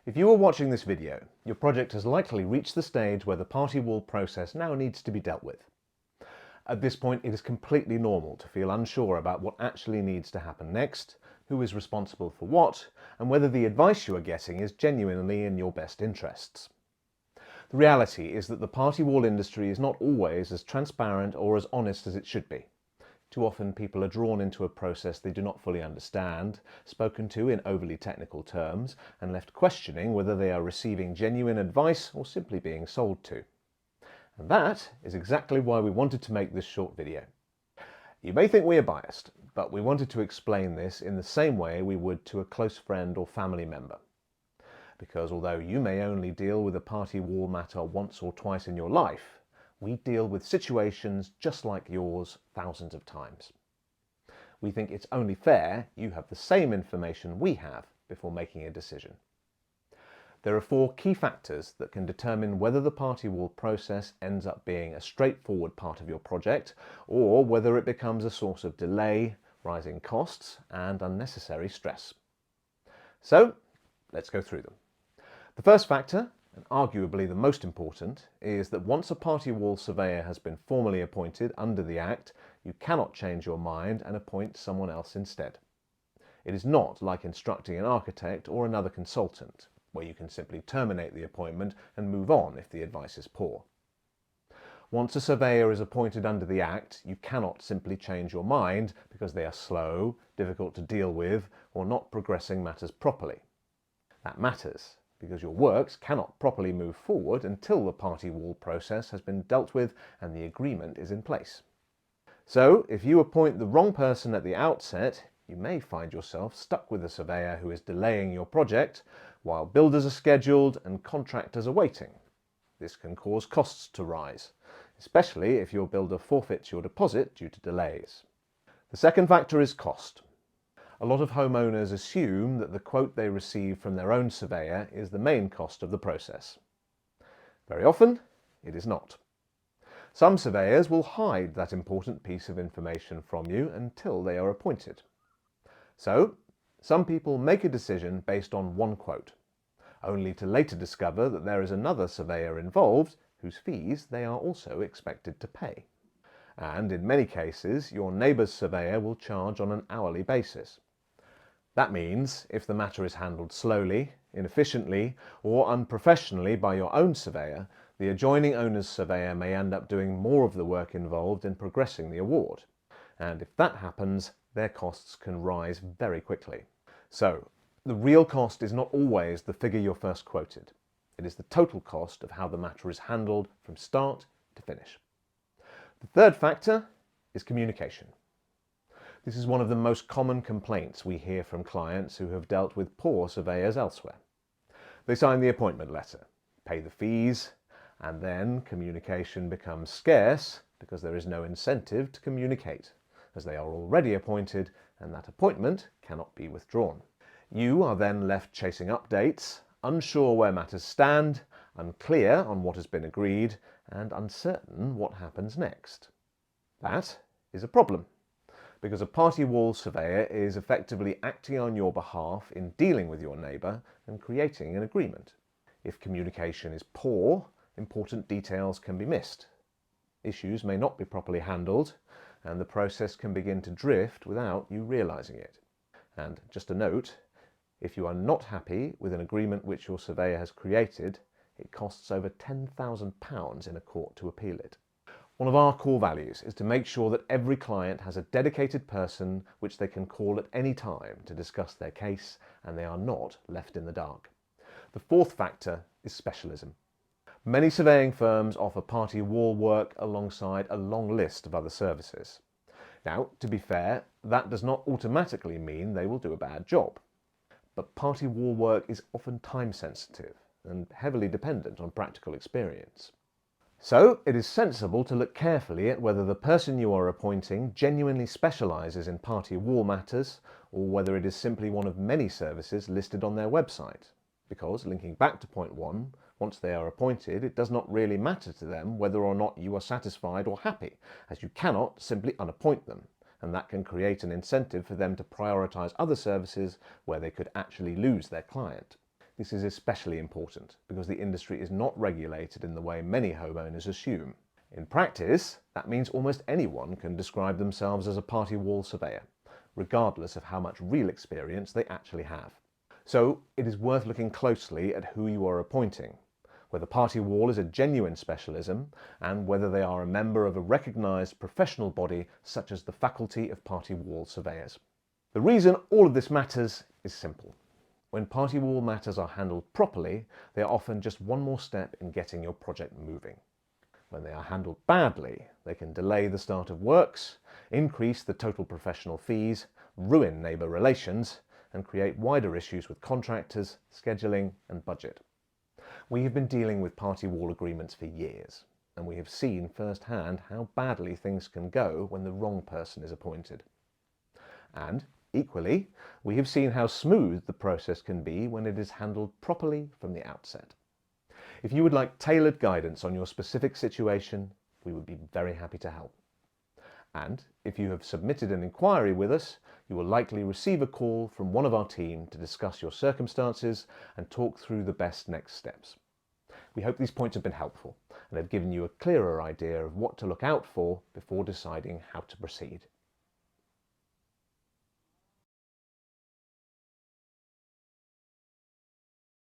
If you are watching this video, your project has likely reached the stage where the party wall process now needs to be dealt with. At this point, it is completely normal to feel unsure about what actually needs to happen next, who is responsible for what, and whether the advice you are getting is genuinely in your best interests. The reality is that the party wall industry is not always as transparent or as honest as it should be. Too often people are drawn into a process they do not fully understand, spoken to in overly technical terms, and left questioning whether they are receiving genuine advice or simply being sold to. And that is exactly why we wanted to make this short video. You may think we are biased, but we wanted to explain this in the same way we would to a close friend or family member. Because although you may only deal with a party wall matter once or twice in your life, we deal with situations just like yours thousands of times. We think it's only fair you have the same information we have before making a decision. There are 4 key factors that can determine whether the party wall process ends up being a straightforward part of your project or whether it becomes a source of delay, rising costs and unnecessary stress. So let's go through them. The first factor, and arguably the most important, is that once a party wall surveyor has been formally appointed under the Act, you cannot change your mind and appoint someone else instead. It is not like instructing an architect or another consultant, where you can simply terminate the appointment and move on if the advice is poor. Once a surveyor is appointed under the Act, you cannot simply change your mind because they are slow, difficult to deal with, or not progressing matters properly. That matters, because your works cannot properly move forward until the party wall process has been dealt with and the agreement is in place. So, if you appoint the wrong person at the outset, you may find yourself stuck with a surveyor who is delaying your project while builders are scheduled and contractors are waiting. This can cause costs to rise, especially if your builder forfeits your deposit due to delays. The second factor is cost. A lot of homeowners assume that the quote they receive from their own surveyor is the main cost of the process. Very often, it is not. Some surveyors will hide that important piece of information from you until they are appointed. So, some people make a decision based on one quote, only to later discover that there is another surveyor involved whose fees they are also expected to pay. And in many cases, your neighbour's surveyor will charge on an hourly basis. That means if the matter is handled slowly, inefficiently, or unprofessionally by your own surveyor, the adjoining owner's surveyor may end up doing more of the work involved in progressing the award. And if that happens, their costs can rise very quickly. So, the real cost is not always the figure you're first quoted. It is the total cost of how the matter is handled from start to finish. The third factor is communication. This is one of the most common complaints we hear from clients who have dealt with poor surveyors elsewhere. They sign the appointment letter, pay the fees, and then communication becomes scarce because there is no incentive to communicate, as they are already appointed and that appointment cannot be withdrawn. You are then left chasing updates, unsure where matters stand, unclear on what has been agreed, and uncertain what happens next. That is a problem, because a party wall surveyor is effectively acting on your behalf in dealing with your neighbour and creating an agreement. If communication is poor, important details can be missed. Issues may not be properly handled, and the process can begin to drift without you realising it. And just a note, if you are not happy with an agreement which your surveyor has created, it costs over £10,000 in a court to appeal it. One of our core values is to make sure that every client has a dedicated person which they can call at any time to discuss their case, and they are not left in the dark. The fourth factor is specialism. Many surveying firms offer party wall work alongside a long list of other services. Now, to be fair, that does not automatically mean they will do a bad job. But party wall work is often time sensitive and heavily dependent on practical experience. So, it is sensible to look carefully at whether the person you are appointing genuinely specialises in party wall matters, or whether it is simply one of many services listed on their website. Because, linking back to point 1, once they are appointed, it does not really matter to them whether or not you are satisfied or happy, as you cannot simply unappoint them, and that can create an incentive for them to prioritise other services where they could actually lose their client. This is especially important because the industry is not regulated in the way many homeowners assume. In practice, that means almost anyone can describe themselves as a party wall surveyor, regardless of how much real experience they actually have. So it is worth looking closely at who you are appointing, whether party wall is a genuine specialism, and whether they are a member of a recognised professional body such as the Faculty of Party Wall Surveyors. The reason all of this matters is simple. When party wall matters are handled properly, they are often just one more step in getting your project moving. When they are handled badly, they can delay the start of works, increase the total professional fees, ruin neighbour relations, and create wider issues with contractors, scheduling and budget. We have been dealing with party wall agreements for years, and we have seen firsthand how badly things can go when the wrong person is appointed. And, equally, we have seen how smooth the process can be when it is handled properly from the outset. If you would like tailored guidance on your specific situation, we would be very happy to help. And if you have submitted an inquiry with us, you will likely receive a call from one of our team to discuss your circumstances and talk through the best next steps. We hope these points have been helpful and have given you a clearer idea of what to look out for before deciding how to proceed.